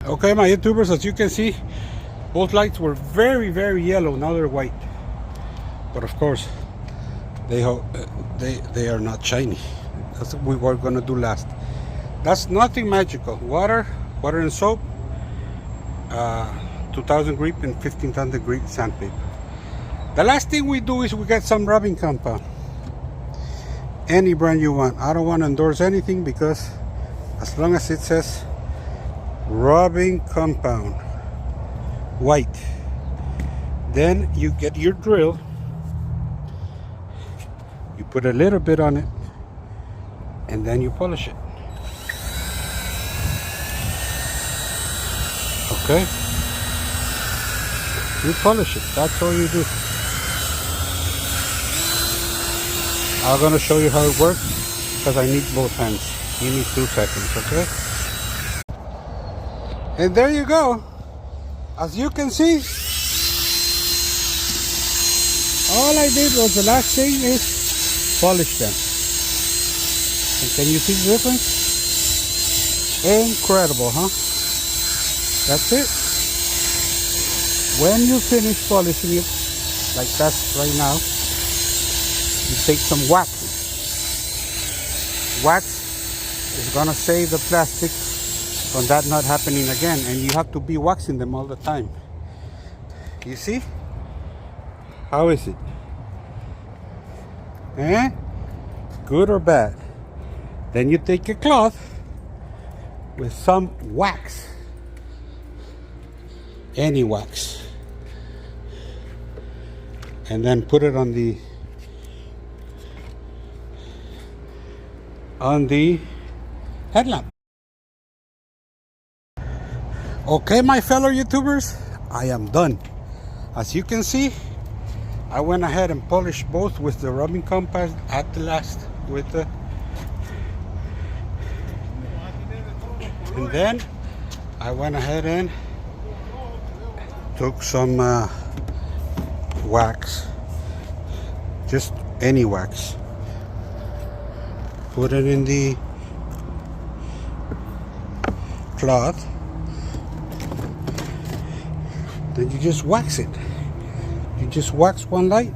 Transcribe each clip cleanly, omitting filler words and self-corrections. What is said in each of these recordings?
Okay, my YouTubers, as you can see, both lights were very, very yellow. Now they're white. But of course, they are not shiny. That's what we were gonna do last. That's nothing magical. Water and soap, 2000 grit and 1500 grit sandpaper. The last thing we do is we get some rubbing compound. Any brand you want. I don't want to endorse anything because as long as it says rubbing compound white, then you get your drill, you put a little bit on it, and then you polish it. Okay, you polish it. That's all you do. I'm gonna show you how it works because I need both hands. You need 2 seconds, okay? And there you go. As you can see, all I did was the last thing is polish them. And can you see the difference? Incredible, huh? That's it. When you finish polishing it, like that's right now, you take some wax. Wax is gonna save the plastic from that not happening again, and you have to be waxing them all the time. You see? How is it? Eh? Good or bad? Then you take a cloth with some wax, any wax, and then put it on the headlamp. Okay, my fellow YouTubers, I am done. As you can see, I went ahead and polished both with the rubbing compound at the last with the, and then I went ahead and took some wax, just any wax, put it in the cloth, then you just wax it. You just wax one light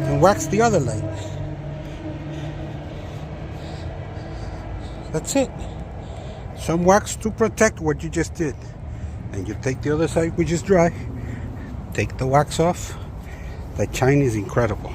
and wax the other light. That's it. Some wax to protect what you just did. And you take the other side, which is dry, take the wax off. The shine is incredible.